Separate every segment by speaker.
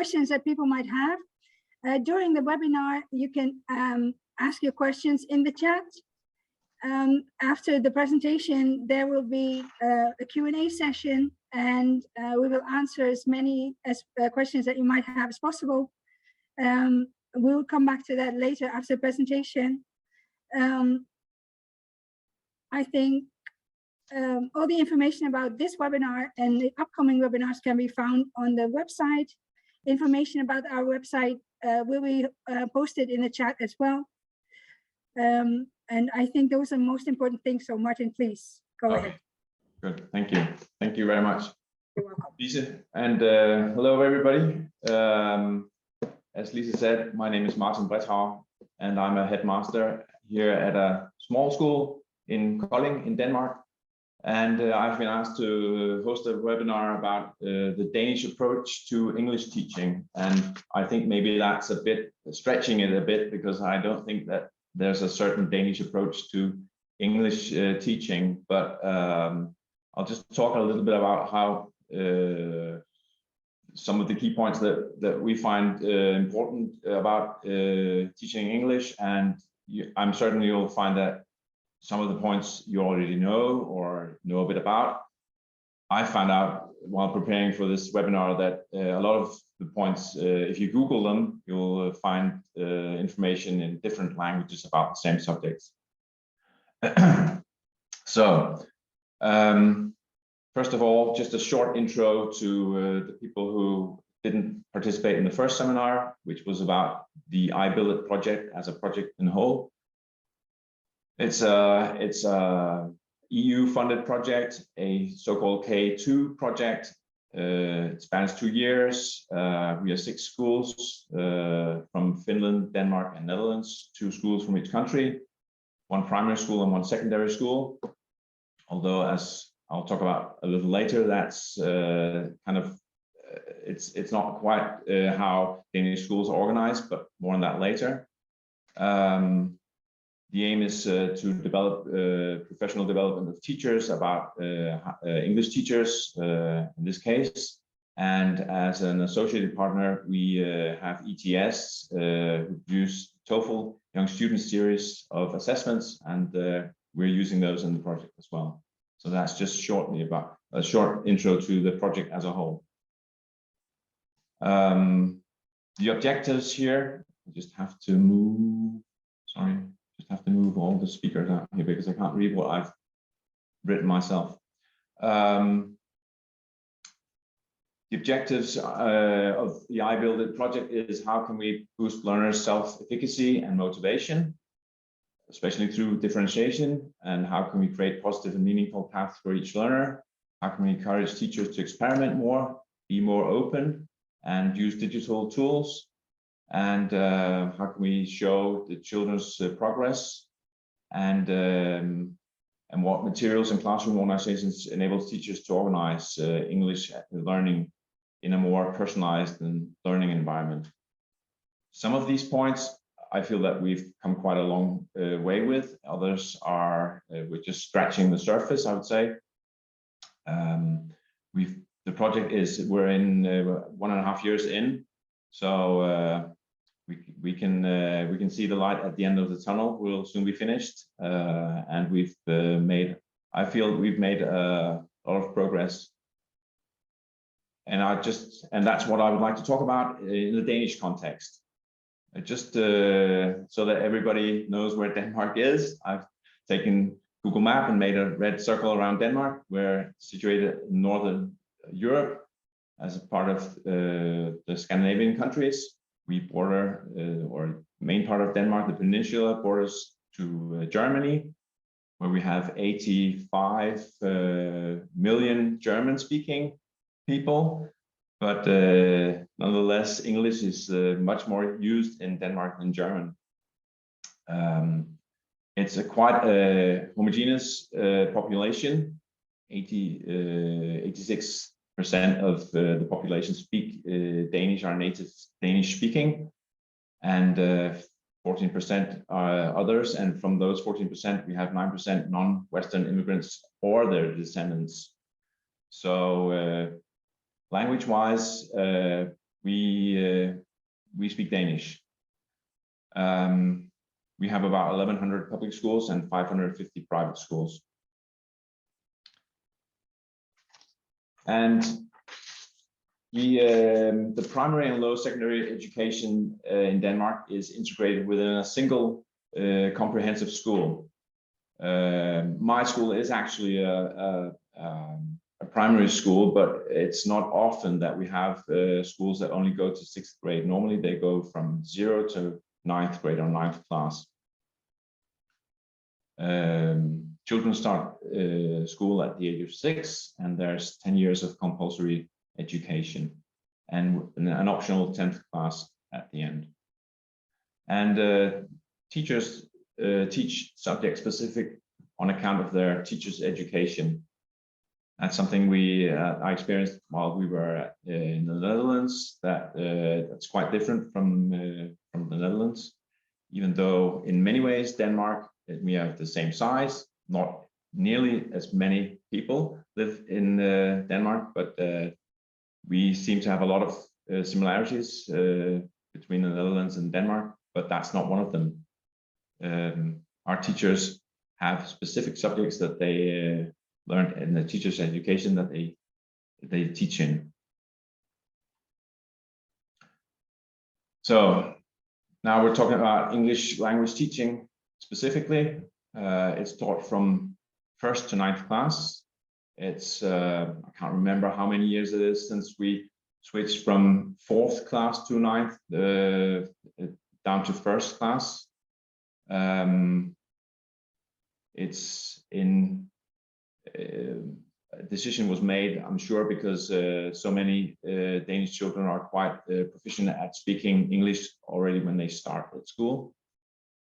Speaker 1: questions that people might have. During the webinar, you can ask your questions in the chat. After the presentation, there will be a Q&A session, and we will answer as many questions that you might have as possible. We will come back to that later after the presentation. I think all the information about this webinar and the upcoming webinars can be found on the website. Information about our website will be posted in the chat as well. And I think those are the most important things. So Martin, please go ahead.
Speaker 2: Good, thank you. Thank you very much.
Speaker 1: You're welcome.
Speaker 2: Lisa, and hello everybody. As Lisa said, my name is Martin Bredthauer, and I'm a headmaster here at a small school in Kolding in Denmark. And I've been asked to host a webinar about the Danish approach to English teaching. And I think maybe that's a bit stretching it a bit, because I don't think that there's a certain Danish approach to English teaching, but I'll just talk a little bit about how some of the key points that we find important about teaching English, and I'm certain you'll find that some of the points you already know or know a bit about. I found out while preparing for this webinar that a lot of the points, if you Google them, you'll find information in different languages about the same subjects. So, first of all, just a short intro to the people who didn't participate in the first seminar, which was about the iBuild project as a project in whole. It's a EU-funded project, a so-called K2 project. It spans 2 years. We are 6 schools from Finland, Denmark, and Netherlands, 2 schools from each country, 1 primary school and 1 secondary school. Although, as I'll talk about a little later, that's kind of, it's not quite how Danish schools are organized, but more on that later. The aim is to develop professional development of teachers, about English teachers in this case. And as an associated partner, we have ETS, who produce TOEFL Young Student series of assessments, and we're using those in the project as well. So that's just shortly about a short intro to the project as a whole. The objectives here, I just have to move, sorry. Have to move all the speakers out here because I can't read what I've written myself. The objectives of the iBuild project is how can we boost learners' self-efficacy and motivation, especially through differentiation, and how can we create positive and meaningful paths for each learner? How can we encourage teachers to experiment more, be more open, and use digital tools? And how can we show the children's progress, and what materials and classroom organizations enables teachers to organize English learning in a more personalized and learning environment. Some of these points I feel that we've come quite a long way with. Others are we're just scratching the surface, I would say. The project is, we're in 1.5 years in, so we can see the light at the end of the tunnel. We'll soon be finished, and I feel we've made a lot of progress. And that's what I would like to talk about in the Danish context. Just so that everybody knows where Denmark is, I've taken Google Map and made a red circle around Denmark. We're situated in Northern Europe as a part of the Scandinavian countries. We border, or main part of Denmark, the peninsula, borders to Germany, where we have 85 million German-speaking people. But nonetheless, English is much more used in Denmark than German. It's a quite homogeneous population. 86% of the population speak Danish, are native Danish speaking, and 14% are others. And from those 14%, we have 9% non-Western immigrants or their descendants. So language-wise, we speak Danish. We have about 1,100 public schools and 550 private schools. And the primary and low secondary education in Denmark is integrated within a single comprehensive school. My school is actually a primary school, but it's not often that we have schools that only go to 6th grade. Normally they go from 0 to 9th grade or 9th class. Children start school at the age of 6, and there's 10 years of compulsory education and an optional 10th class at the end. And teachers teach subject specific on account of their teachers' education. That's something I experienced while we were in the Netherlands. That's quite different from the Netherlands, even though in many ways Denmark, we have the same size, not nearly as many people live in Denmark, but we seem to have a lot of similarities between the Netherlands and Denmark, but that's not one of them. Our teachers have specific subjects that they learn in the teachers' education that they teach in. So now we're talking about English language teaching specifically. It's taught from 1st to 9th class. It's I can't remember how many years it is since we switched from 4th class to 9th down to 1st class. It's in a decision was made, I'm sure, because so many Danish children are quite proficient at speaking English already when they start at school.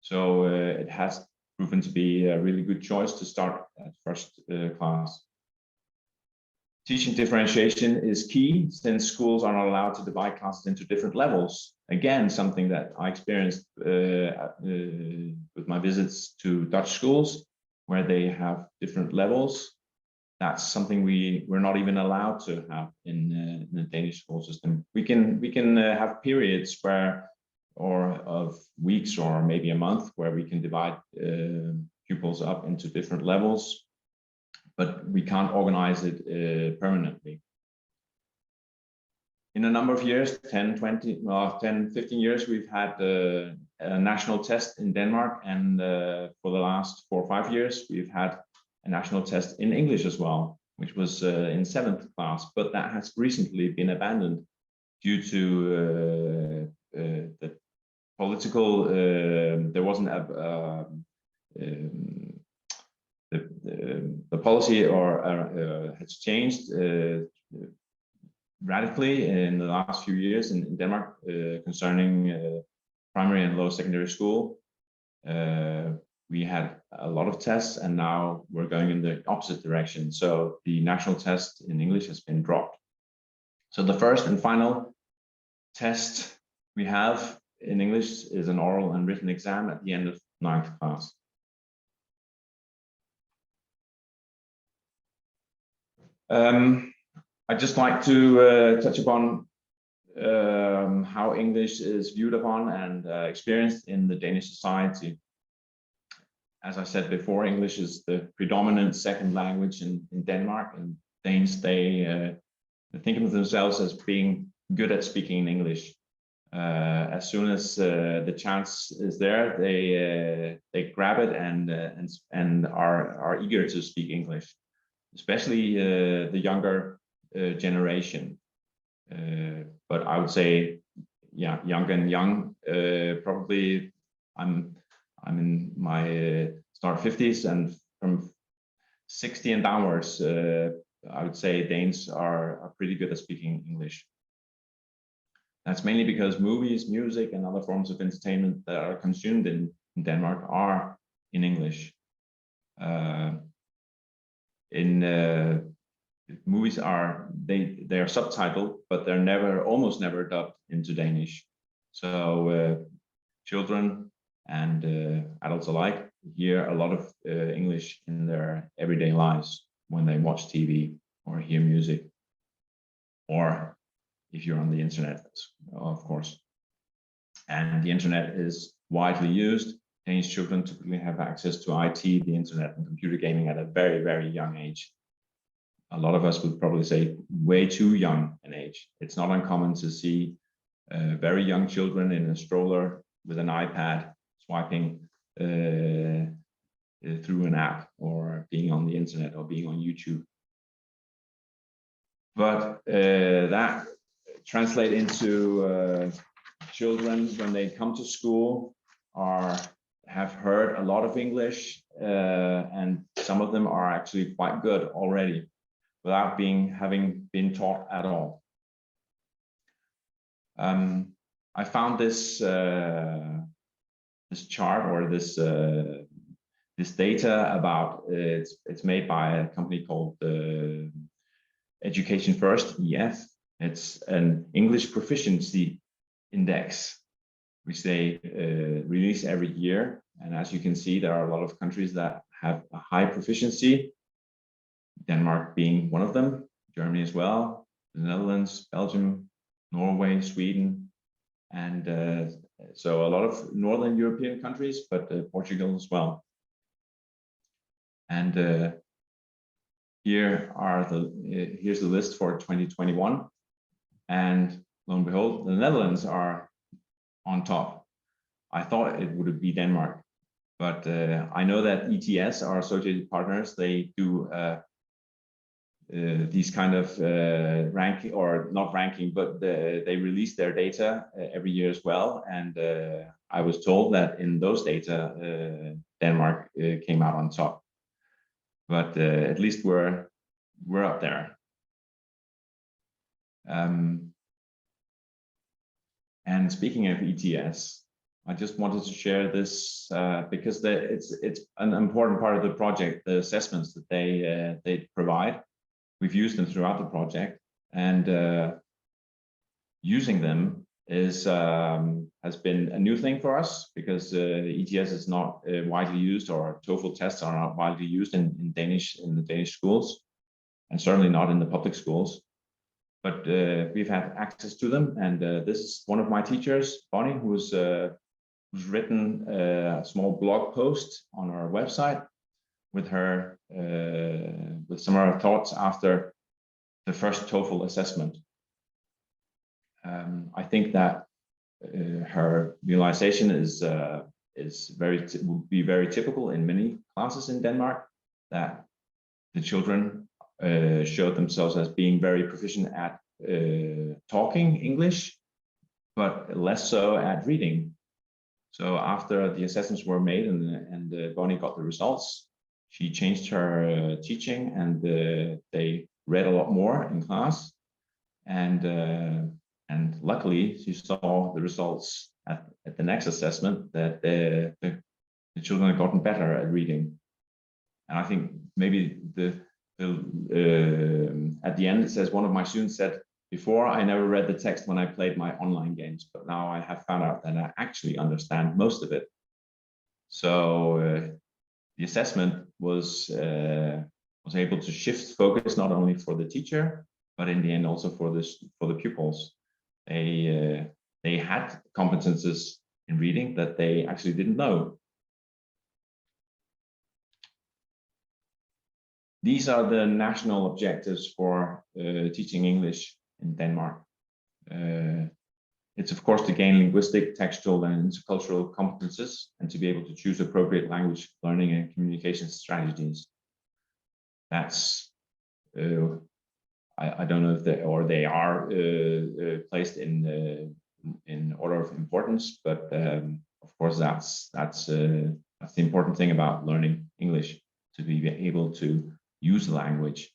Speaker 2: So it has proven to be a really good choice to start at 1st class. Teaching differentiation is key, since schools are not allowed to divide classes into different levels. Again, something that I experienced with my visits to Dutch schools, where they have different levels. That's something we're not even allowed to have in the Danish school system. We can have periods of weeks or maybe a month where we can divide pupils up into different levels, but we can't organize it permanently. In a number of years, 10, 15 years, we've had a national test in Denmark, and for the last 4 or 5 years, we've had a national test in English as well, which was in 7th class, but that has recently been abandoned due to the political, there wasn't the policy has changed radically in the last few years in Denmark concerning primary and low secondary school. We had a lot of tests, and now we're going in the opposite direction. So the national test in English has been dropped. So the first and final test we have in English is an oral and written exam at the end of 9th class. I'd just like to touch upon how English is viewed upon and experienced in the Danish society. As I said before, English is the predominant second language in Denmark, and Danes, they think of themselves as being good at speaking English. As soon as the chance is there, they grab it and are eager to speak English, especially the younger generation. But I would say, yeah, young. Probably I'm in my start 50s, and from 60 and downwards, I would say Danes are pretty good at speaking English. That's mainly because movies, music, and other forms of entertainment that are consumed in Denmark are in English. Movies they are subtitled, but they're almost never dubbed into Danish. So children and adults alike hear a lot of English in their everyday lives when they watch TV or hear music or if you're on the internet, of course. And the internet is widely used. Danish children typically have access to IT, the internet, and computer gaming at a very, very young age. A lot of us would probably say way too young an age. It's not uncommon to see very young children in a stroller with an iPad swiping through an app, or being on the internet, or being on YouTube. But that translates into children, when they come to school, have heard a lot of English, and some of them are actually quite good already, without having been taught at all. I found this this chart, or this data about it's made by a company called Education First, EF. It's an English proficiency index, which they release every year. And as you can see, there are a lot of countries that have a high proficiency, Denmark being one of them, Germany as well, the Netherlands, Belgium, Norway, Sweden, and so a lot of Northern European countries, but Portugal as well. And here's the list for 2021, and lo and behold, the Netherlands are on top. I thought it would be Denmark, but I know that ETS, our associated partners, they do these kind of ranking, or not ranking, but they release their data every year as well. And I was told that in those data, Denmark came out on top. But at least we're up there. And speaking of ETS, I just wanted to share this because it's an important part of the project, the assessments that they provide. We've used them throughout the project, and using them has been a new thing for us, because ETS is not widely used, or TOEFL tests are not widely used in the Danish schools, and certainly not in the public schools. But we've had access to them, and this is one of my teachers, Bonnie, who's written a small blog post on our website with her with some of her thoughts after the first TOEFL assessment. I think that her realization would be very typical in many classes in Denmark, that the children showed themselves as being very proficient at talking English, but less so at reading. So after the assessments were made and Bonnie got the results, she changed her teaching, and they read a lot more in class, and luckily she saw the results at the next assessment that the children had gotten better at reading. And I think maybe at the end it says, one of my students said, "Before, I never read the text when I played my online games, but now I have found out that I actually understand most of it." So the assessment was able to shift focus, not only for the teacher, but in the end also for the pupils. They had competences in reading that they actually didn't know. These are the national objectives for teaching English in Denmark. It's of course to gain linguistic, textual, and intercultural competences, and to be able to choose appropriate language learning and communication strategies. That's I don't know if they are placed in order of importance, but of course that's the important thing about learning English, to be able to use the language,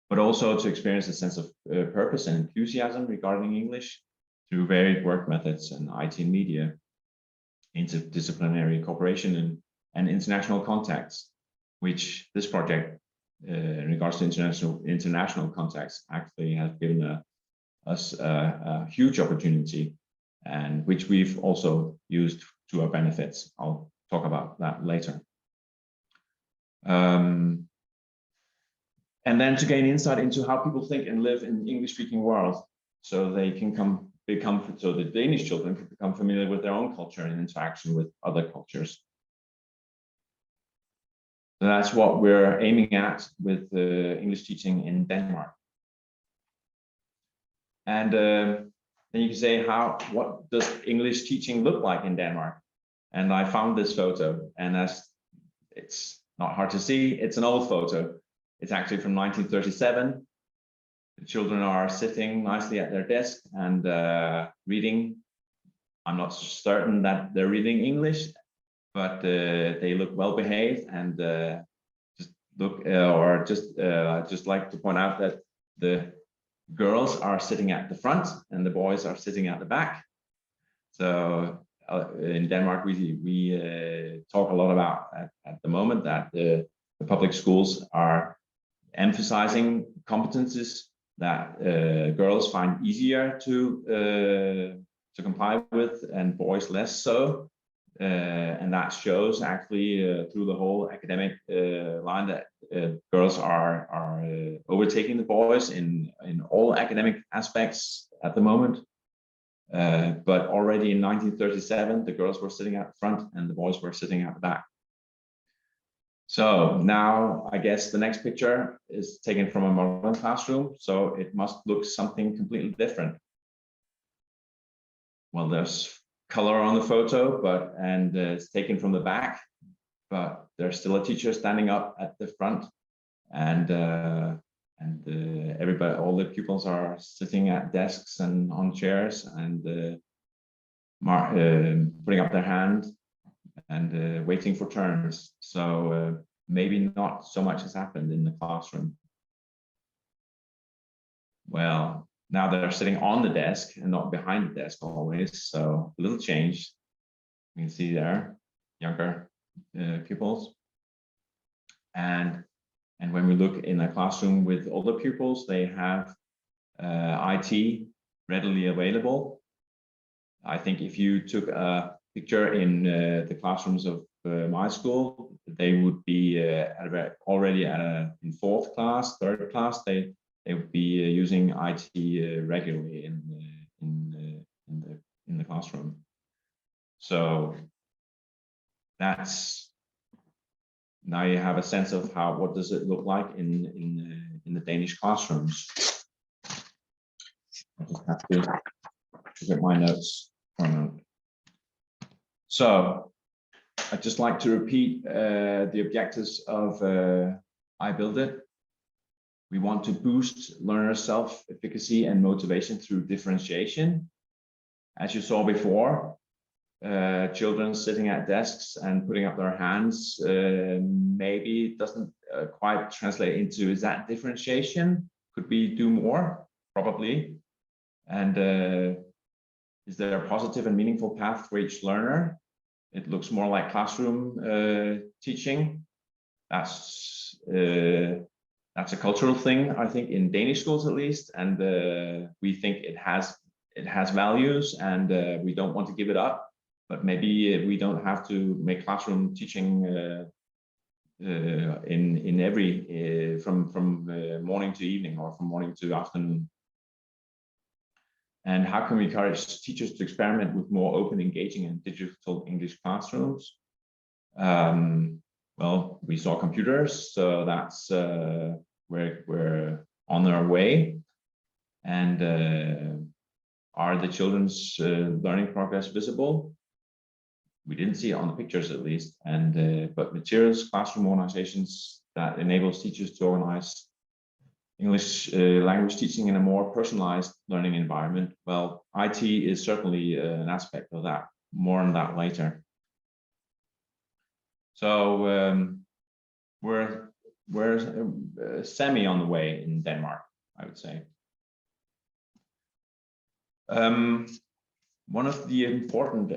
Speaker 2: but also to experience a sense of purpose and enthusiasm regarding English through varied work methods and IT and media, interdisciplinary cooperation, and international contacts, which this project, in regards to international contacts, actually has given us a huge opportunity, and which we've also used to our benefits. I'll talk about that later. and then to gain insight into how people think and live in the English-speaking world, so they can so the Danish children can become familiar with their own culture and interaction with other cultures. So that's what we're aiming at with English teaching in Denmark. And then you can say, what does English teaching look like in Denmark? And I found this photo, and it's not hard to see. It's an old photo. It's actually from 1937. The children are sitting nicely at their desk and reading. I'm not certain that they're reading English, but they look well behaved, and just like to point out that the girls are sitting at the front and the boys are sitting at the back. So in Denmark, we talk a lot about at the moment that the public schools are emphasizing competences that girls find easier to comply with, and boys less so. And that shows actually through the whole academic line that girls are overtaking the boys in all academic aspects at the moment. But already in 1937, the girls were sitting at the front and the boys were sitting at the back. So now I guess the next picture is taken from a modern classroom, so it must look something completely different. Well, there's color on the photo, and it's taken from the back, but there's still a teacher standing up at the front, and everybody, all the pupils are sitting at desks and on chairs and putting up their hand and waiting for turns. So maybe not so much has happened in the classroom. Well, now they're sitting on the desk and not behind the desk always, so a little change. You can see there, younger pupils. And when we look in a classroom with older pupils, they have IT readily available. I think if you took a picture in the classrooms of my school, they would be already in fourth class, third class. They would be using IT regularly in the classroom. So that's, now you have a sense of what does it look like in the Danish classrooms. I just have to get my notes for a moment. So I'd just like to repeat the objectives of I Build It. We want to boost learners' self-efficacy and motivation through differentiation. As you saw before, children sitting at desks and putting up their hands maybe doesn't quite translate into, is that differentiation? Could we do more? Probably. And is there a positive and meaningful path for each learner? It looks more like classroom teaching. That's a cultural thing, I think, in Danish schools at least, and we think it has values, and we don't want to give it up. But maybe we don't have to make classroom teaching in every from morning to evening or from morning to afternoon. And how can we encourage teachers to experiment with more open, engaging, and digital English classrooms? Well, we saw computers, so that's we're on our way. And are the children's learning progress visible? We didn't see it on the pictures, at least. And but materials, classroom organizations that enables teachers to organize English language teaching in a more personalized learning environment. Well, IT is certainly an aspect of that. More on that later. So we're semi on the way in Denmark, I would say. One of the important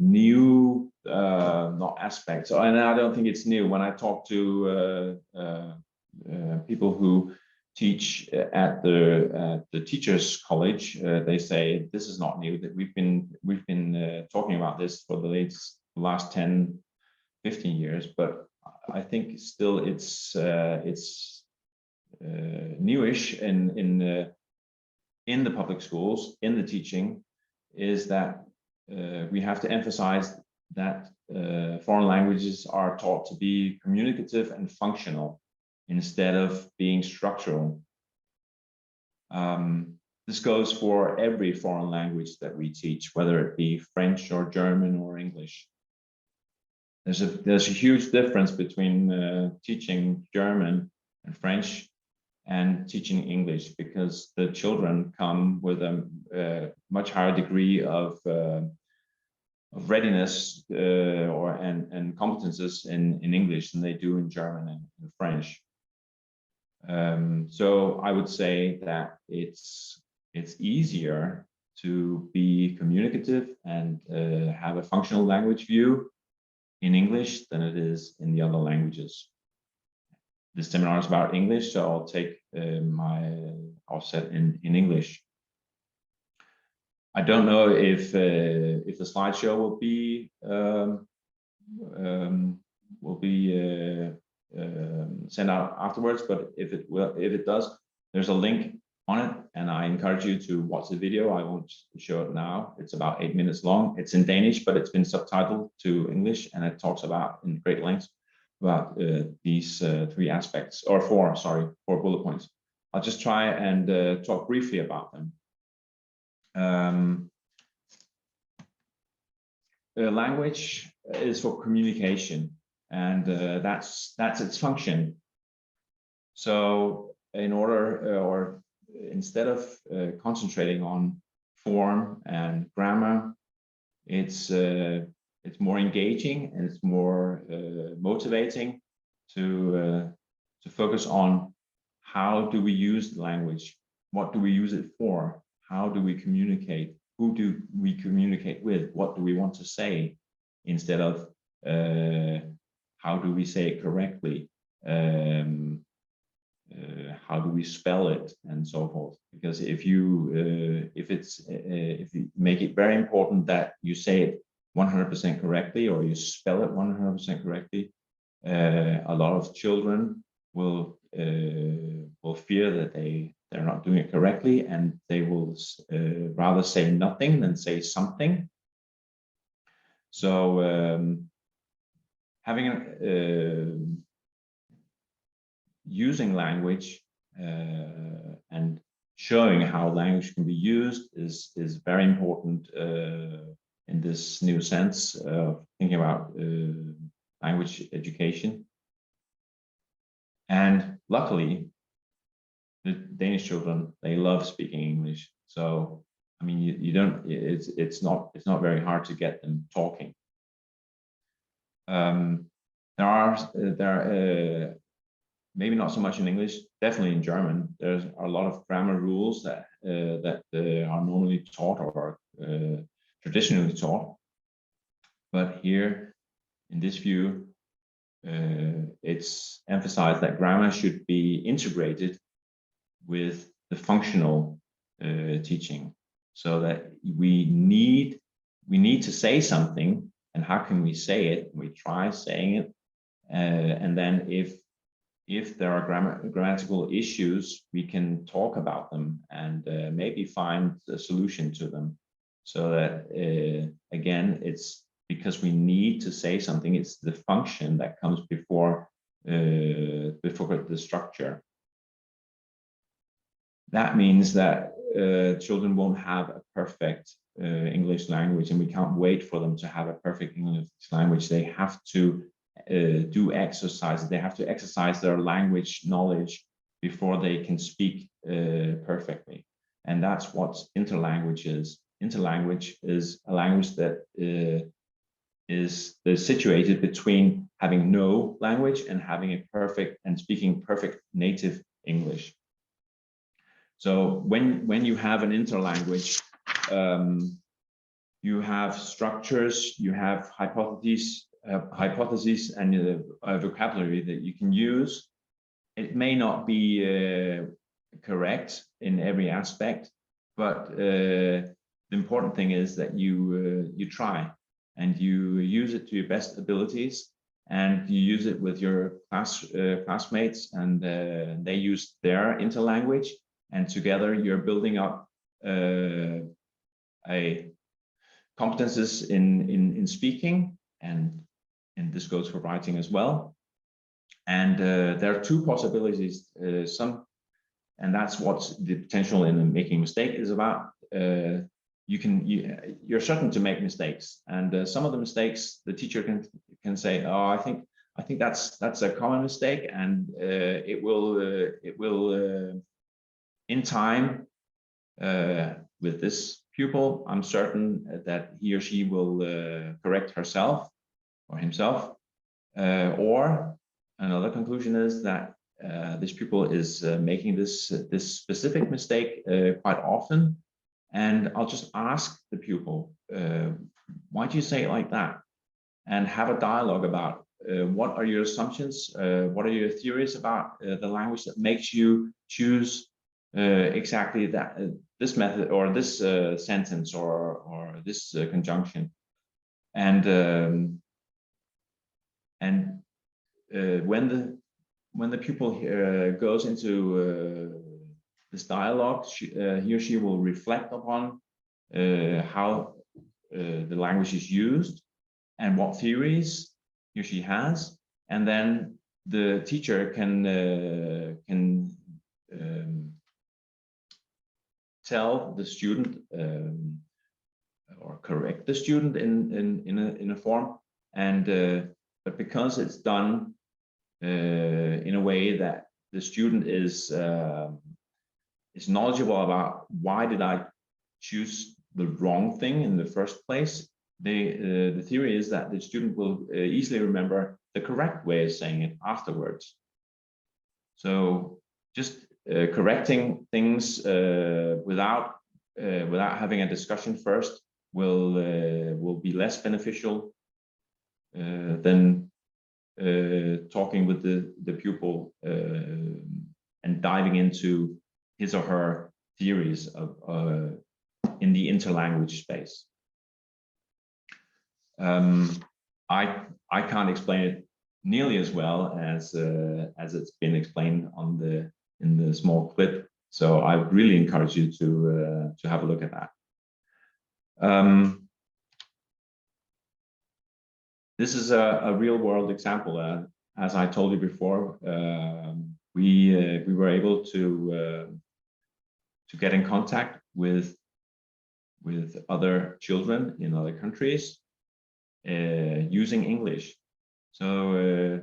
Speaker 2: new not aspects, and I don't think it's new. When I talk to people who teach at the Teachers College, they say this is not new. That we've been talking about this for the last 10, 15 years. But I think still it's newish in the public schools, in the teaching, is that we have to emphasize that foreign languages are taught to be communicative and functional instead of being structural. This goes for every foreign language that we teach, whether it be French or German or English. There's a huge difference between teaching German and French and teaching English, because the children come with a much higher degree of readiness and competences in English than they do in German and French. So I would say that it's easier to be communicative and have a functional language view in English than it is in the other languages. This seminar is about English, so I'll take my offset in English. I don't know if the slideshow will be sent out afterwards, but if it does, there's a link on it, and I encourage you to watch the video. I won't show it now. It's about 8 minutes long. It's in Danish, but it's been subtitled to English, and it talks about in great length about these three aspects, or four bullet points. I'll just try and talk briefly about them. Language is for communication, and that's its function. So in order, or instead of concentrating on form and grammar, it's more engaging and it's more motivating to focus on how do we use the language, what do we use it for, how do we communicate, who do we communicate with, what do we want to say, instead of how do we say it correctly, how do we spell it, and so forth. Because if you make it very important that you say it 100% correctly, or you spell it 100% correctly, a lot of children will fear that they're not doing it correctly, and they will rather say nothing than say something. So using language and showing how language can be used is very important in this new sense of thinking about language education. And luckily, the Danish children, they love speaking English. So I mean, you don't. It's not very hard to get them talking. There are maybe not so much in English, definitely in German. There's a lot of grammar rules that are normally taught or traditionally taught. But here, in this view, it's emphasized that grammar should be integrated with the functional teaching, so that we need to say something, and how can we say it? We try saying it, and then if there are grammatical issues, we can talk about them and maybe find a solution to them. So that again, it's because we need to say something. It's the function that comes before the structure. That means that children won't have a perfect English language, and we can't wait for them to have a perfect English language. They have to do exercises. They have to exercise their language knowledge before they can speak perfectly. And that's what interlanguage is. Interlanguage is a language that is situated between having no language and having a perfect and speaking perfect native English. So when you have an interlanguage, you have structures, you have hypotheses and a vocabulary that you can use. It may not be correct in every aspect, but the important thing is that you try and you use it to your best abilities, and you use it with your classmates, and they use their interlanguage, and together you're building up competences in speaking, and this goes for writing as well. And there are two possibilities. And that's what the potential in making mistake is about. You're certain to make mistakes, and some of the mistakes the teacher can say, oh, I think that's a common mistake, and it will in time with this pupil, I'm certain that he or she will correct herself or himself. Or another conclusion is that this pupil is making this specific mistake quite often, and I'll just ask the pupil, why do you say it like that? And have a dialogue about what are your assumptions, what are your theories about the language that makes you choose exactly that this method or this sentence or this conjunction. And when the pupil goes into this dialogue, he or she will reflect upon how the language is used and what theories he or she has, and then the teacher can tell the student or correct the student in a form, and but because it's done in a way that the student is knowledgeable about why did I choose the wrong thing in the first place, the theory is that the student will easily remember the correct way of saying it afterwards. So just correcting things without having a discussion first will be less beneficial than talking with the pupil and diving into his or her theories of in the interlanguage space. I can't explain it nearly as well as it's been explained in the small clip, so I would really encourage you to have a look at that. This is a real-world example. As I told you before, we were able to get in contact with other children in other countries using English. So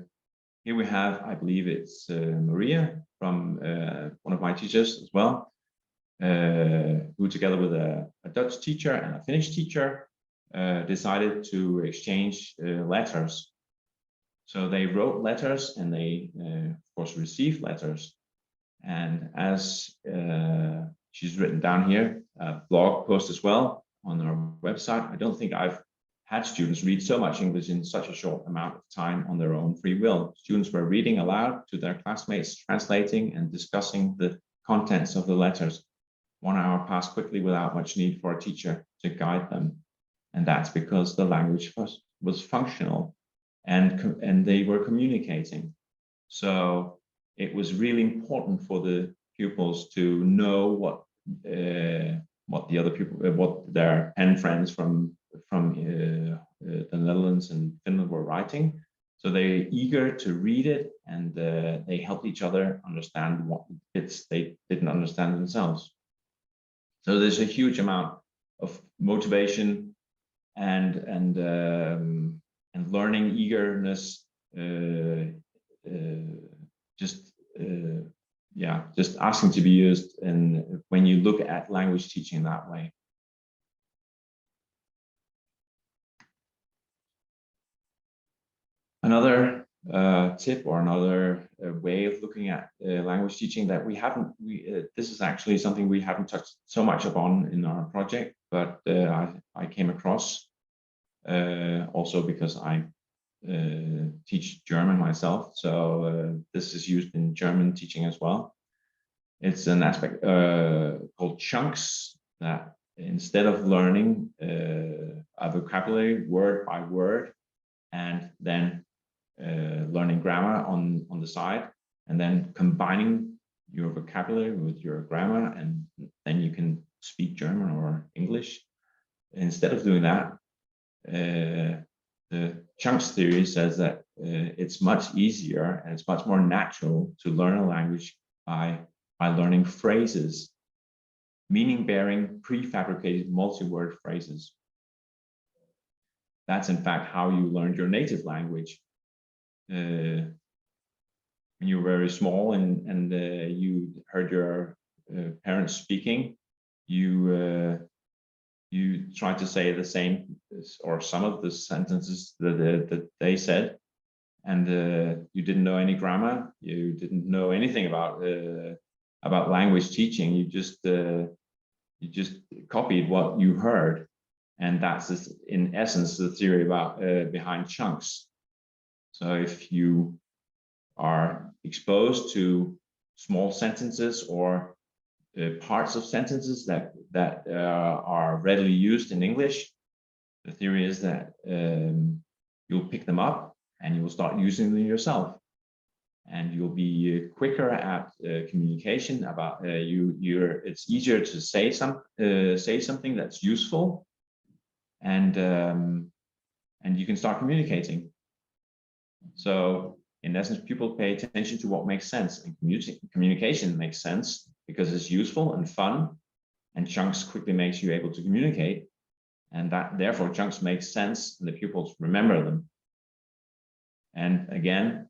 Speaker 2: here we have, I believe it's Maria from one of my teachers as well, who together with a Dutch teacher and a Finnish teacher decided to exchange letters. So they wrote letters, and they of course received letters. And as she's written down here, a blog post as well on our website. I don't think I've had students read so much English in such a short amount of time on their own free will. Students were reading aloud to their classmates, translating and discussing the contents of the letters. 1 hour passed quickly without much need for a teacher to guide them. And that's because the language was functional and they were communicating. So it was really important for the pupils to know what the other people, what their pen friends from the Netherlands and Finland were writing. So they're eager to read it, and they helped each other understand what bits they didn't understand themselves. So there's a huge amount of motivation and learning eagerness, just asking to be used, and when you look at language teaching that way. Another tip or another way of looking at language teaching that this is actually something we haven't touched so much upon in our project, but I came across also because I teach German myself, so this is used in German teaching as well. It's an aspect called chunks, that instead of learning a vocabulary word by word and then learning grammar on the side, and then combining your vocabulary with your grammar, and then you can speak German or English. Instead of doing that, the chunks theory says that it's much easier and it's much more natural to learn a language by learning phrases, meaning-bearing, prefabricated multi-word phrases. That's in fact how you learned your native language. When you were very small and you heard your parents speaking, you tried to say the same or some of the sentences that they said, and you didn't know any grammar, you didn't know anything about language teaching. You just copied what you heard, and that's in essence the theory about behind chunks. So if you are exposed to small sentences or parts of sentences that are readily used in English, the theory is that you'll pick them up and you will start using them yourself, and you'll be quicker at communication. About it's easier to say something that's useful, and you can start communicating. So in essence, people pay attention to what makes sense, and communication makes sense because it's useful and fun, and chunks quickly makes you able to communicate, and that therefore chunks make sense and the pupils remember them. And again,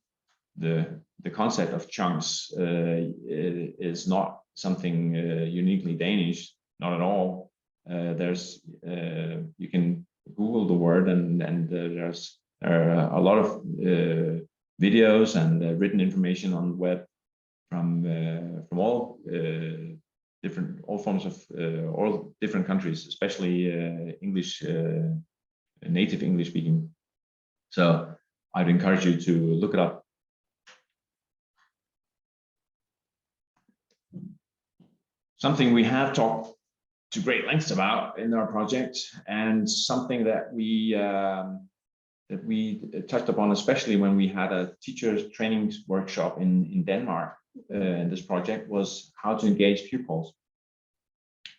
Speaker 2: the concept of chunks is not something uniquely Danish, not at all. You can Google the word, and there's a lot of videos and written information on the web from all different countries, especially English, native English speaking. So I'd encourage you to look it up. Something we have talked to great lengths about in our project, and something that we touched upon, especially when we had a teachers training workshop in Denmark. In this project was how to engage pupils,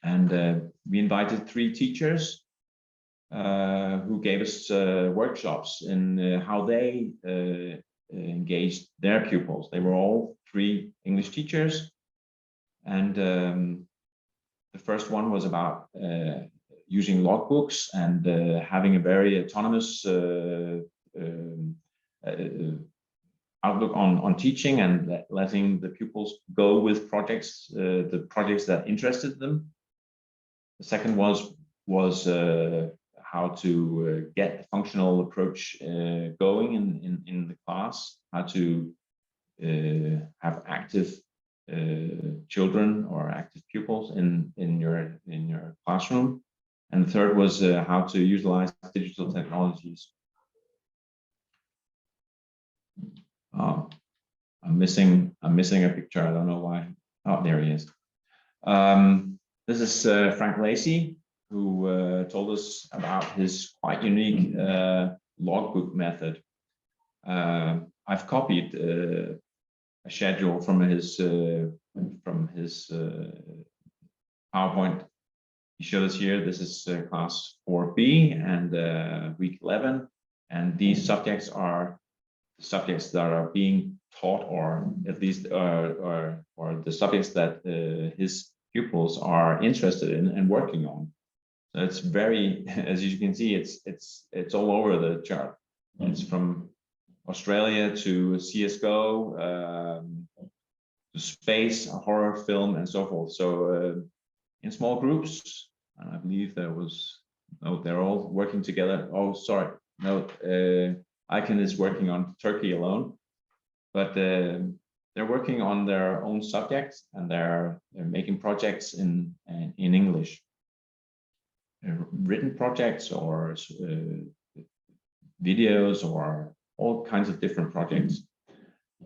Speaker 2: and we invited 3 teachers who gave us workshops in how they engaged their pupils. They were all 3 English teachers, and the first one was about using logbooks and having a very autonomous outlook on teaching, and letting the pupils go with projects, the projects that interested them. The second was how to get the functional approach going in the class, how to have active children or active pupils in your classroom. And the third was how to utilize digital technologies. I'm missing a picture. I don't know why. Oh, there he is. This is Frank Lacey, who told us about his quite unique logbook method. I've copied a schedule from his PowerPoint. He showed us here. This is class 4B and week 11, and these subjects are subjects that are being taught, or at least or the subjects that his pupils are interested in and working on. So it's very, as you can see, it's all over the chart. It's from Australia to CSGO, to space, horror, film, and so forth. So in small groups, and I believe there was, no, they're all working together. Oh, sorry, no, Icon is working on Turkey alone, but they're working on their own subjects, and they're making projects in English, written projects or videos or all kinds of different projects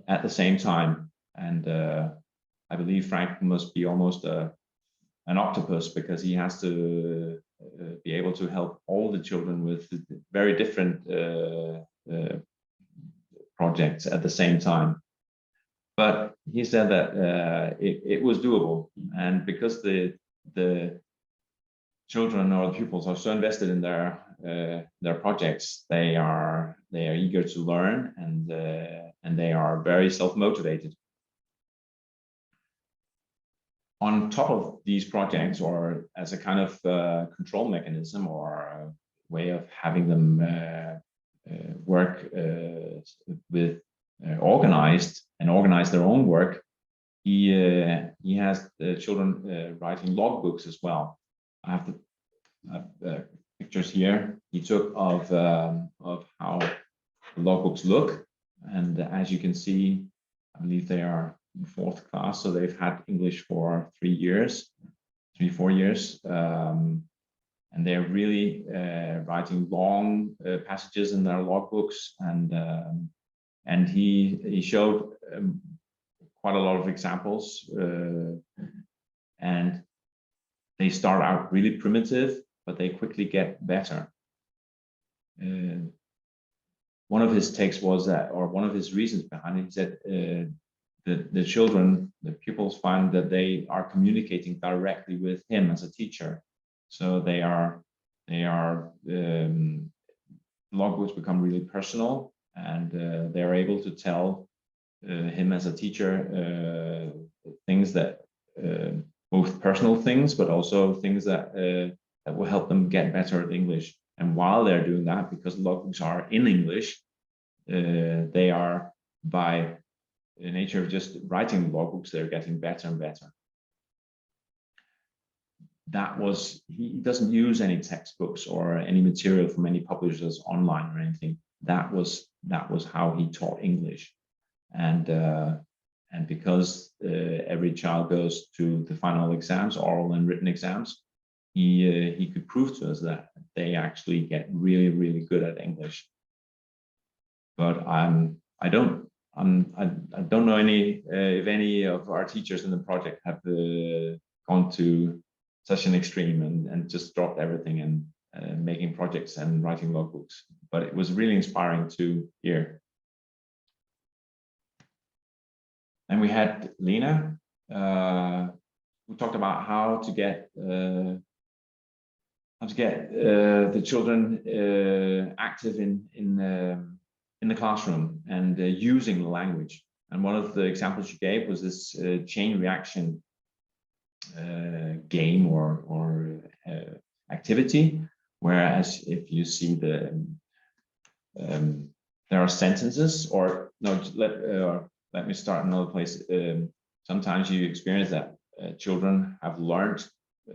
Speaker 2: at the same time. And I believe Frank must be almost an octopus, because he has to be able to help all the children with very different projects at the same time. But he said that it was doable, and because the children or the pupils are so invested in their projects, they are eager to learn, and they are very self-motivated. On top of these projects, or as a kind of control mechanism or a way of having them work with organize their own work, he has the children writing logbooks as well. I have the pictures here he took of how the logbooks look, and as you can see, I believe they are in 4th class, so they've had English for 4 years, and they're really writing long passages in their logbooks, and he showed quite a lot of examples, and they start out really primitive, but they quickly get better. One of his takes was that, or one of his reasons behind it, he said the children, the pupils, find that they are communicating directly with him as a teacher. So logbooks become really personal, and they're able to tell him as a teacher things that both personal things, but also things that that will help them get better at English. And while they're doing that, because logbooks are in English, they are, by the nature of just writing logbooks, they're getting better and better. He doesn't use any textbooks or any material from any publishers online or anything. That was how he taught English. And because every child goes to the final exams, oral and written exams, he could prove to us that they actually get really, really good at English. But I don't know if any of our teachers in the project have gone to such an extreme and just dropped everything and making projects and writing logbooks. But it was really inspiring to hear. And we had Lena, who talked about how to get the children active in the classroom and using the language. And one of the examples she gave was this chain reaction game or activity, whereas if you see there are sentences, or no, let me start another place. Sometimes you experience that children have learned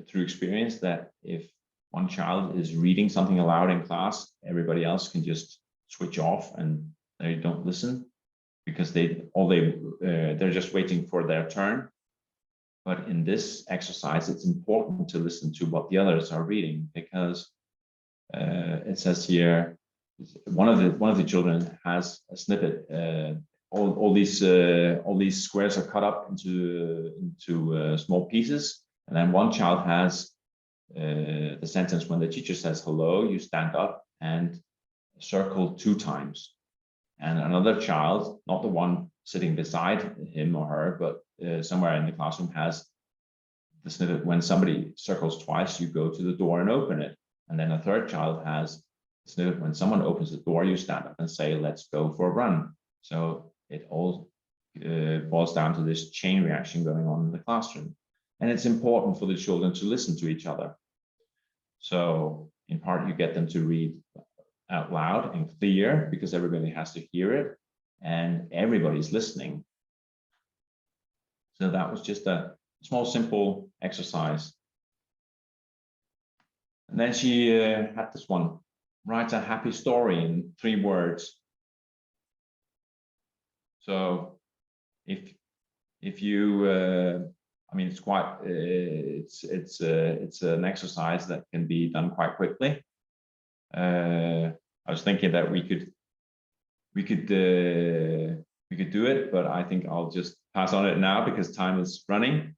Speaker 2: through experience that if one child is reading something aloud in class, everybody else can just switch off and they don't listen, because they're just waiting for their turn. But in this exercise, it's important to listen to what the others are reading, because it says here, one of the children has a snippet. All these squares are cut up into small pieces, and then one child has the sentence, when the teacher says hello, you stand up and circle 2 times. And another child, not the one sitting beside him or her, but somewhere in the classroom, has the snippet, when somebody circles twice, you go to the door and open it. And then a third child has the snippet, when someone opens the door, you stand up and say, let's go for a run. So it all boils down to this chain reaction going on in the classroom. And it's important for the children to listen to each other. So in part, you get them to read out loud and clear, because everybody has to hear it and everybody's listening. So that was just a small, simple exercise. And then she had this one: write a happy story in 3 words. So if you, I mean, it's quite, it's an exercise that can be done quite quickly. I was thinking that we could do it, but I think I'll just pass on it now because time is running.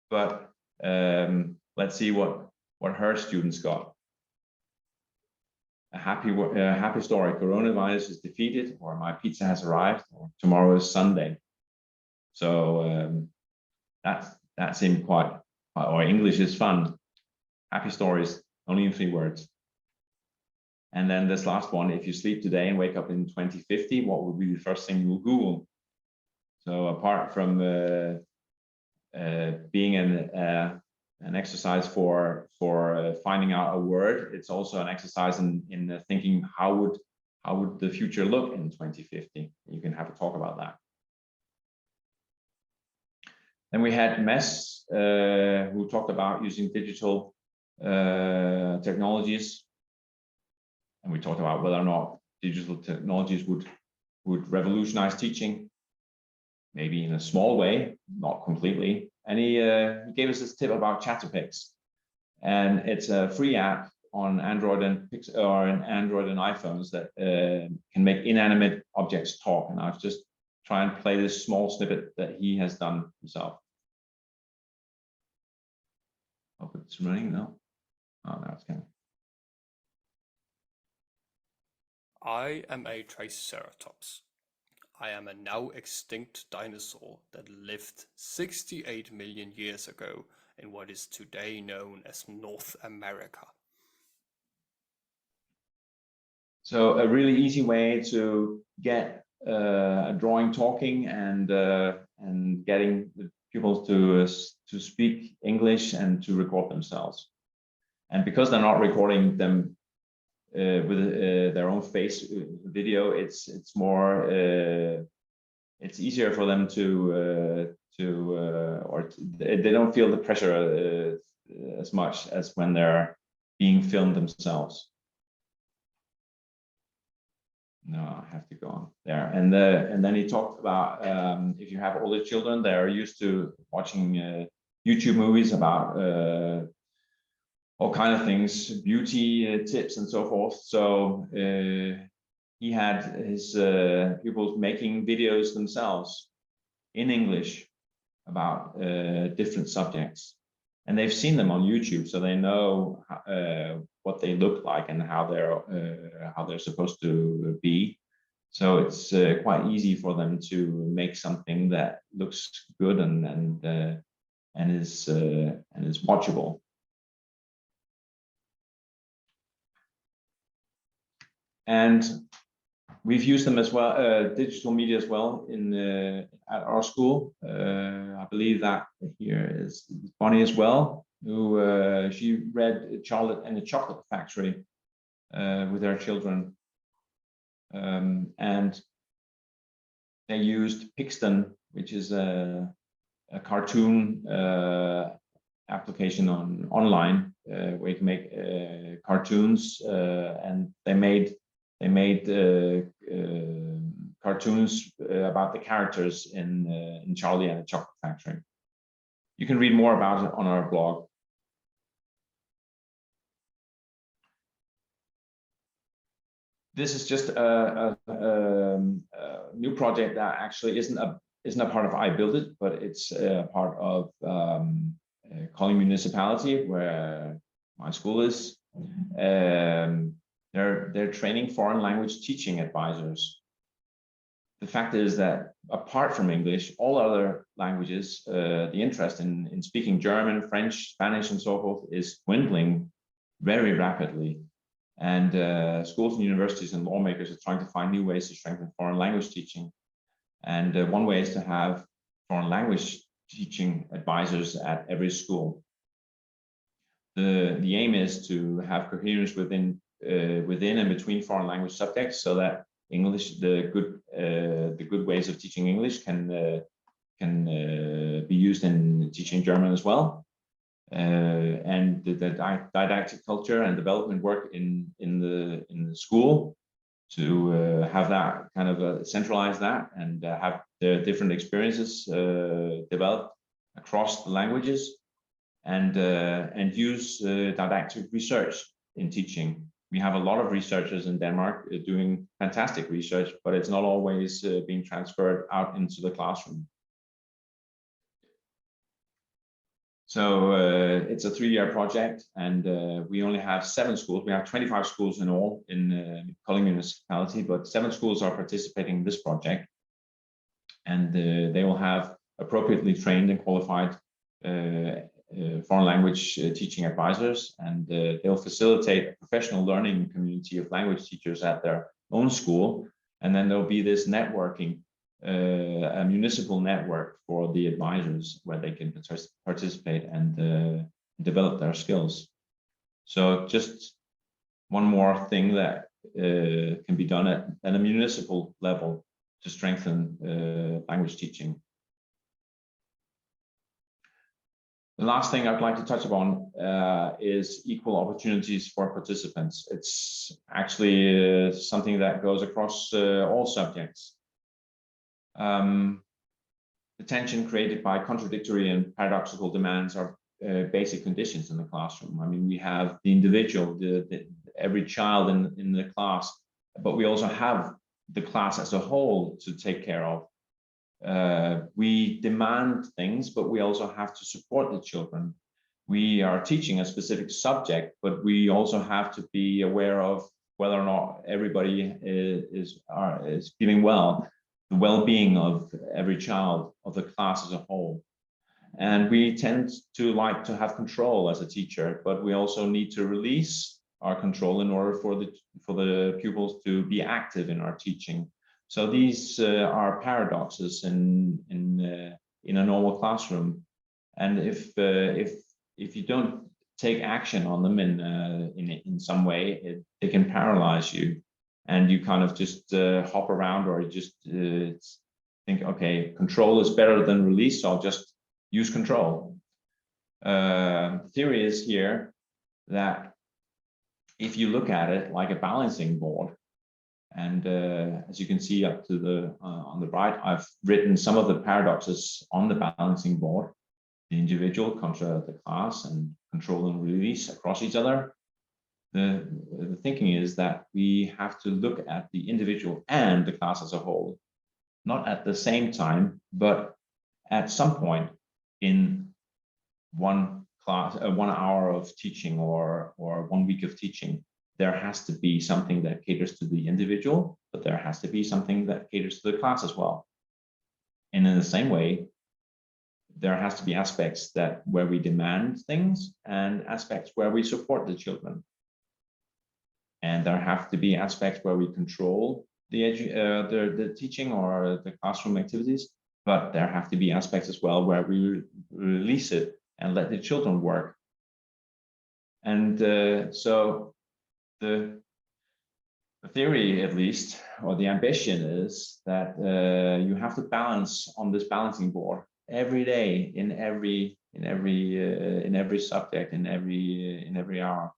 Speaker 2: But let's see what her students got. a happy story. Coronavirus is defeated, or my pizza has arrived, or tomorrow is Sunday. So that seemed quite, or English is fun. Happy stories, only in 3 words. And then this last one, if you sleep today and wake up in 2050, what would be the first thing you will Google? So apart from being an exercise for finding out a word, it's also an exercise in thinking how would the future look in 2050. You can have a talk about that. Then we had Mess, who talked about using digital technologies, and we talked about whether or not digital technologies would revolutionize teaching, maybe in a small way, not completely. And he gave us this tip about Chatterpix, and it's a free app on Android and iPhones that can make inanimate objects talk. And I've just try and play this small snippet that he has done himself. Hope it's running. No, oh, now it's coming.
Speaker 3: I am a Triceratops. I am a now extinct dinosaur that lived 68 million years ago in what is today known as North America.
Speaker 2: So a really easy way to get a drawing talking and getting the pupils to speak English and to record themselves. And because they're not recording them with their own face video, it's more it's easier for them they don't feel the pressure as much as when they're being filmed themselves. No, I have to go on there. And then he talked about if you have older children, they're used to watching YouTube movies about all kind of things, beauty tips and so forth. So he had his pupils making videos themselves in English about different subjects, and they've seen them on YouTube, so they know what they look like and how they're supposed to be. So it's quite easy for them to make something that looks good and is watchable. And we've used them as well, digital media as well at our school. I believe that here is Bonnie as well, who she read Charlotte and the Chocolate Factory with her children. And they used Pixton, which is a cartoon application online where you can make cartoons, and they made cartoons about the characters in Charlie and the Chocolate Factory. You can read more about it on our blog. This is just a new project that actually isn't a part of I Build It, but it's a part of Kolding municipality, where my school is. They're training foreign language teaching advisors. The fact is that apart from English, all other languages, the interest in speaking German, French, Spanish, and so forth is dwindling very rapidly. And schools and universities and lawmakers are trying to find new ways to strengthen foreign language teaching. And one way is to have foreign language teaching advisors at every school. The aim is to have coherence within and between foreign language subjects, so that English, the good ways of teaching English can be used in teaching German as well. And the didactic culture and development work in the school to have that kind of centralize that and have the different experiences developed across the languages, and use didactic research in teaching. We have a lot of researchers in Denmark doing fantastic research, but it's not always being transferred out into the classroom. So it's a 3-year project, and we only have 7 schools. We have 25 schools in all in Kolding municipality, but 7 schools are participating in this project, and they will have appropriately trained and qualified foreign language teaching advisors, and they'll facilitate a professional learning community of language teachers at their own school. And then there'll be this networking, a municipal network for the advisors where they can participate and develop their skills. So just one more thing that can be done at a municipal level to strengthen language teaching. The last thing I'd like to touch upon is equal opportunities for participants. It's actually something that goes across all subjects. The tension created by contradictory and paradoxical demands are basic conditions in the classroom. I mean, we have the individual, every child in the class, but we also have the class as a whole to take care of. We demand things, but we also have to support the children. We are teaching a specific subject, but we also have to be aware of whether or not everybody is feeling well, the well-being of every child, of the class as a whole. And we tend to like to have control as a teacher, but we also need to release our control in order for the pupils to be active in our teaching. So these are paradoxes in a normal classroom, and if you don't take action on them in some way, they can paralyze you, and you kind of just hop around, or you just think, okay, control is better than release, so I'll just use control. The theory is here that if you look at it like a balancing board, and as you can see up to the on the right, I've written some of the paradoxes on the balancing board: the individual contra the class, and control and release across each other. The thinking is that we have to look at the individual and the class as a whole, not at the same time, but at some point in one class, 1 hour of teaching, or 1 week of teaching. There has to be something that caters to the individual, but there has to be something that caters to the class as well. And in the same way, there has to be aspects where we demand things, and aspects where we support the children. And there have to be aspects where we control the teaching or the classroom activities, but there have to be aspects as well where we release it and let the children work. And so the theory, at least, or the ambition, is that you have to balance on this balancing board every day, in every subject, in every hour.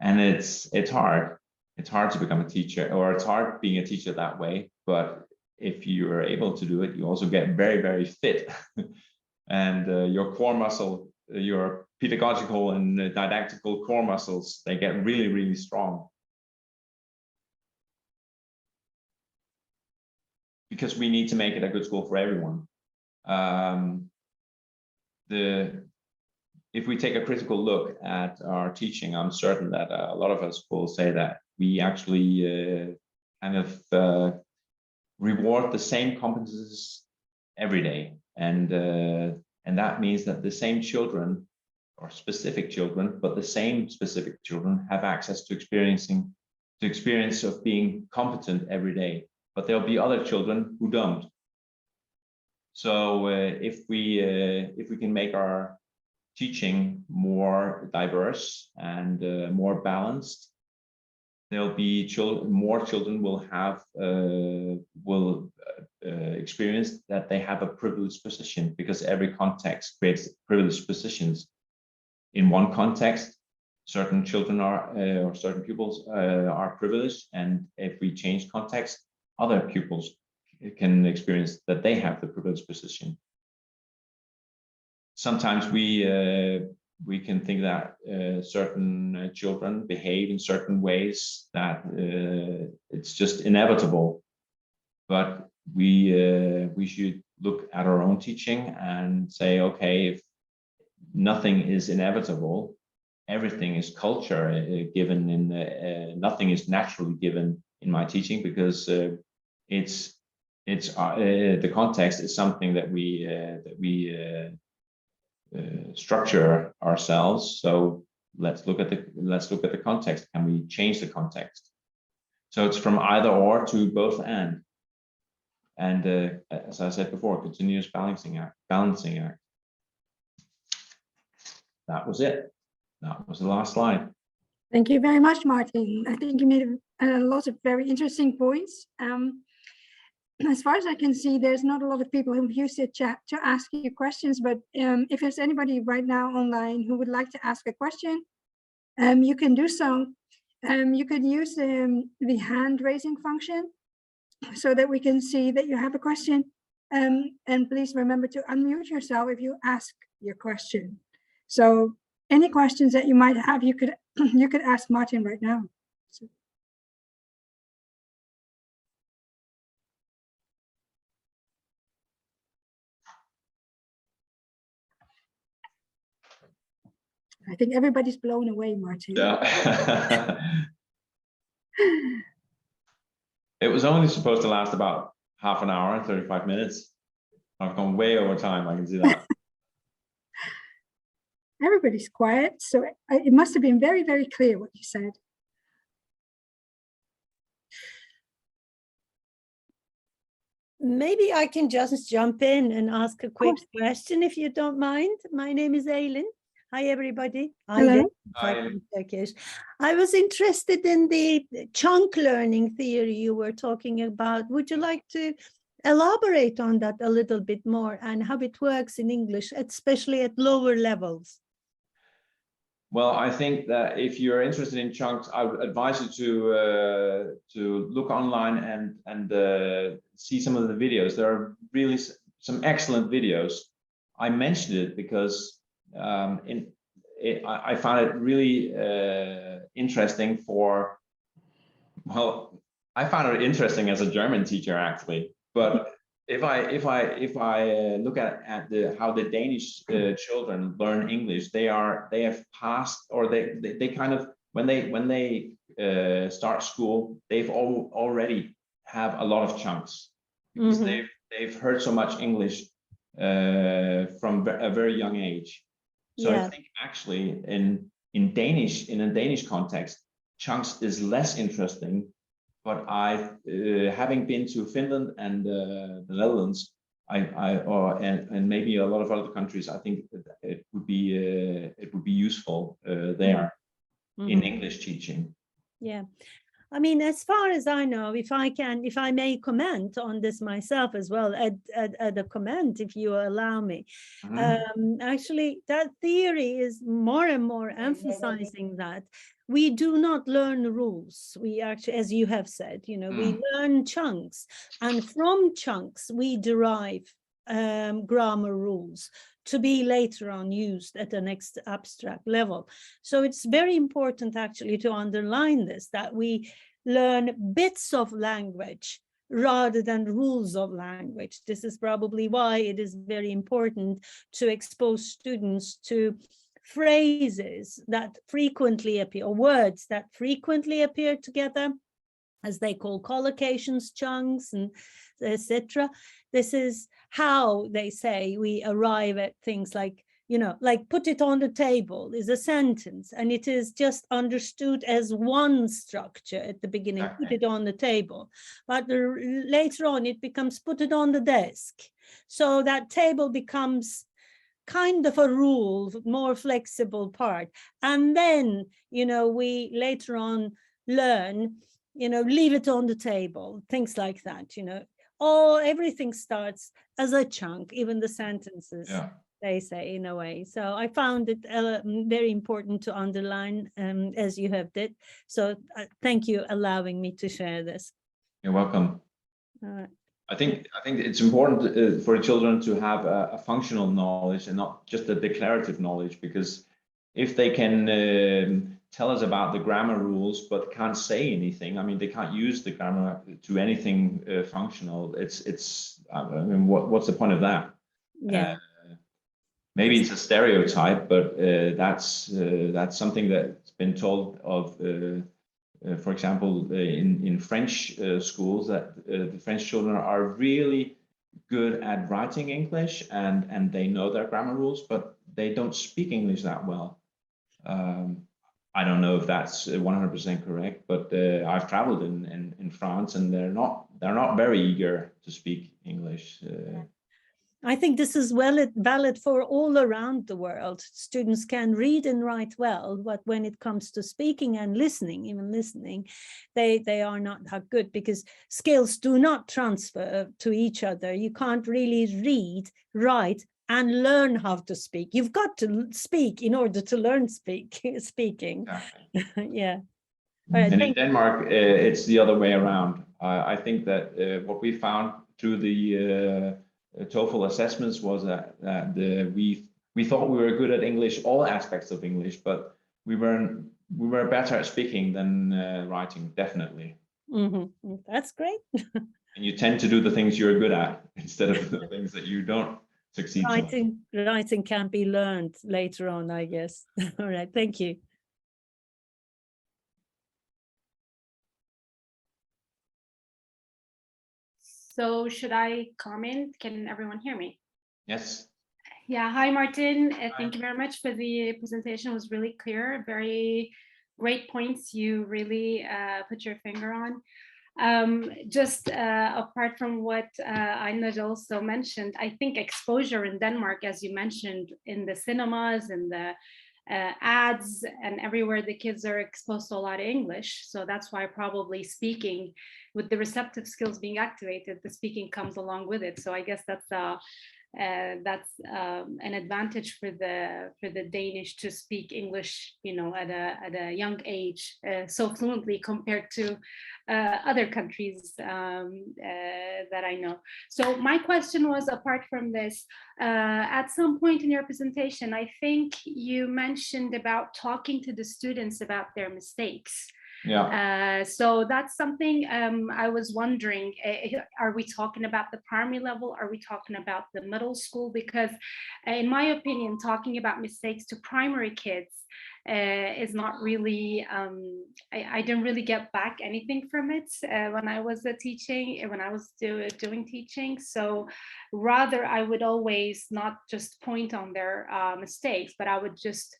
Speaker 2: And it's hard. It's hard to become a teacher, or it's hard being a teacher that way. But if you are able to do it, you also get very, very fit, and your core muscle, your pedagogical and didactical core muscles, they get really, really strong. Because we need to make it a good school for everyone. If we take a critical look at our teaching, I'm certain that a lot of us will say that we actually kind of reward the same competences every day, and that means that the same children, or specific children, but the same specific children, have access to the experience of being competent every day. But there'll be other children who don't. So if we can make our teaching more diverse and more balanced, there'll be more children will experience that they have a privileged position, because every context creates privileged positions. In one context, certain children or certain pupils are privileged, and if we change context, other pupils can experience that they have the privileged position. Sometimes we can think that certain children behave in certain ways, that it's just inevitable. But we should look at our own teaching and say, okay, if nothing is inevitable. Everything is culture given in, nothing is naturally given in my teaching, because it's the context is something that we structure ourselves. So let's look at the context. Can we change the context? So it's from either or to both and as I said before, continuous balancing act. That was it. That was the last slide.
Speaker 1: Thank you very much, Martin. I think you made a lot of very interesting points. As far as I can see, there's not a lot of people who use the chat to ask you questions, but if there's anybody right now online who would like to ask a question, you can do so. You could use the hand raising function so that we can see that you have a question. And please remember to unmute yourself if you ask your question. So any questions that you might have, you could ask Martin right now. So. I think everybody's blown away, Martin.
Speaker 2: Yeah. It was only supposed to last about half an hour, 35 minutes. I've gone way over time, I can see that.
Speaker 1: Everybody's quiet, so it must have been very, very clear what you said.
Speaker 4: Maybe I can just jump in and ask a quick question, if you don't mind. My name is Aylin. Hi, everybody.
Speaker 1: Hello.
Speaker 2: Hi.
Speaker 4: Turkish. I was interested in the chunk learning theory you were talking about. Would you like to elaborate on that a little bit more and how it works in English, especially at lower levels?
Speaker 2: Well, I think that if you're interested in chunks, I would advise you to look online and see some of the videos. There are really some excellent videos. I mentioned it because I found it really interesting for, well, I found it interesting as a German teacher actually, but if I look at how the Danish children learn English, they have passed, or they kind of, when they start school, they've already have a lot of chunks, because they've heard so much English from a very young age. So yeah. I think actually in a Danish context, chunks is less interesting. But having been to Finland and the Netherlands, and maybe a lot of other countries, I think it would be useful there in English teaching.
Speaker 4: Yeah. I mean, as far as I know, if I may comment on this myself as well, add a comment, if you allow me. Actually, that theory is more and more emphasizing that we do not learn rules. We actually, as you have said, we learn chunks, and from chunks we derive grammar rules to be later on used at the next abstract level. So it's very important actually to underline this, that we learn bits of language rather than rules of language. This is probably why it is very important to expose students to phrases that frequently appear, or words that frequently appear together, as they call collocations, chunks, and etc. This is how they say we arrive at things like, like put it on the table is a sentence, and it is just understood as one structure at the beginning, put it on the table. But later on, it becomes put it on the desk. So that table becomes kind of a rule, more flexible part. And then, we later on learn, leave it on the table, things like that, everything starts as a chunk, even the sentences, they say, in a way. So I found it very important to underline, as you have did. So thank you allowing me to share this.
Speaker 2: You're welcome. I think it's important for children to have a functional knowledge and not just a declarative knowledge, because if they can tell us about the grammar rules but can't say anything, I mean, they can't use the grammar to anything functional. I mean, what's the point of that?
Speaker 4: Yeah.
Speaker 2: maybe it's a stereotype, but that's something that's been told of. For example, in French schools, that the French children are really good at writing English and they know their grammar rules, but they don't speak English that well. I don't know if that's 100% correct, but I've traveled in France, and they're not very eager to speak English.
Speaker 4: I think this is valid for all around the world. Students can read and write well, but when it comes to speaking and listening, even listening, they are not that good, because skills do not transfer to each other. You can't really read, write, and learn how to speak. You've got to speak in order to learn speaking.
Speaker 2: Exactly.
Speaker 4: Yeah. All right,
Speaker 2: And in Denmark, it's the other way around. I think that what we found through the TOEFL assessments was that we thought we were good at English, all aspects of English, but we were better at speaking than writing, definitely.
Speaker 4: Mm-hmm. That's great.
Speaker 2: And you tend to do the things you're good at instead of the things that you don't succeed.
Speaker 4: Writing can be learned later on, I guess. All right, thank you.
Speaker 5: So should I comment? Can everyone hear me?
Speaker 2: Yes.
Speaker 5: Yeah, hi Martin. Thank you very much for the presentation. It was really clear, very great points. You really put your finger on. Just apart from what Einar also mentioned, I think exposure in Denmark, as you mentioned, in the cinemas and the ads and everywhere, the kids are exposed to a lot of English. So that's why probably speaking, with the receptive skills being activated, the speaking comes along with it. So I guess that's an advantage for the Danish to speak English, you know, at a young age, so fluently compared to other countries that I know. So my question was, apart from this, at some point in your presentation, I think you mentioned about talking to the students about their mistakes.
Speaker 2: Yeah.
Speaker 5: So that's something I was wondering, are we talking about the primary level? Are we talking about the middle school? Because in my opinion, talking about mistakes to primary kids is not really, I didn't really get back anything from it when I was doing teaching. So rather, I would always not just point on their mistakes, but I would just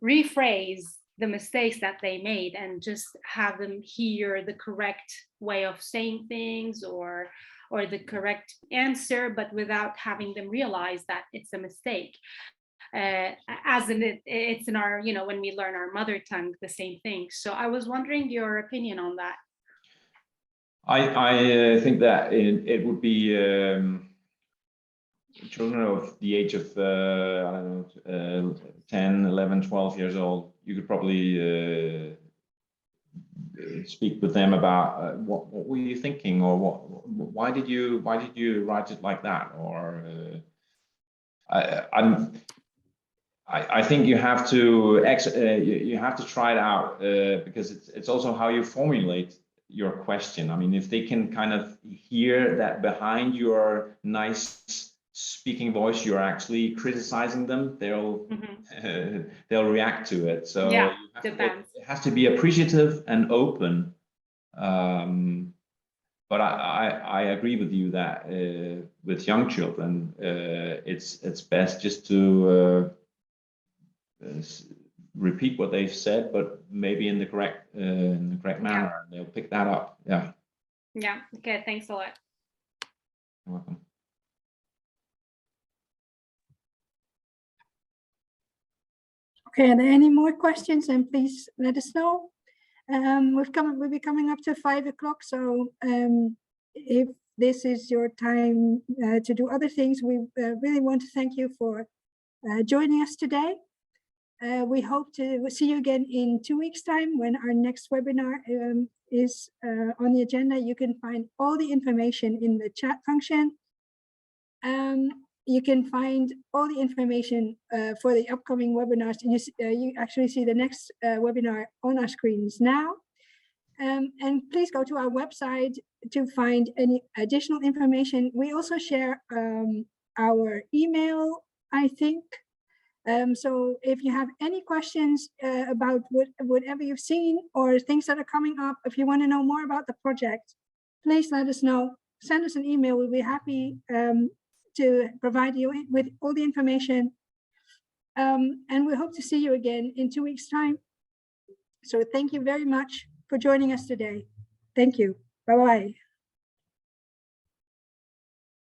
Speaker 5: rephrase the mistakes that they made and just have them hear the correct way of saying things or the correct answer, but without having them realize that it's a mistake. As in it's in our, you know, when we learn our mother tongue, the same thing. So I was wondering your opinion on that.
Speaker 2: I think that it would be children of the age of I don't know, 10, 11, 12 years old. You could probably speak with them about what were you thinking, or why did you write it like that, or I think you have to you have to try it out because it's also how you formulate your question. I mean, if they can kind of hear that behind your nice speaking voice you're actually criticizing them, they'll react to it. So
Speaker 5: yeah,
Speaker 2: it has to be appreciative and open. But I agree with you that with young children, it's best just to repeat what they've said, but maybe in the correct manner. They'll pick that up. Yeah.
Speaker 5: Yeah. Okay. Thanks a lot.
Speaker 2: You're welcome.
Speaker 1: Okay, are there any more questions? And please let us know. We'll be coming up to 5 o'clock. So if this is your time to do other things, we really want to thank you for joining us today. We hope to see you again in 2 weeks' time when our next webinar is on the agenda. You can find all the information in the chat function. You can find all the information for the upcoming webinars. You actually see the next webinar on our screens now. And please go to our website to find any additional information. We also share our email I think. So if you have any questions about whatever you've seen or things that are coming up, if you want to know more about the project, please let us know. Send us an email. We'll be happy to provide you with all the information. And we hope to see you again in 2 weeks' time. So thank you very much for joining us today. Thank you. Bye-bye.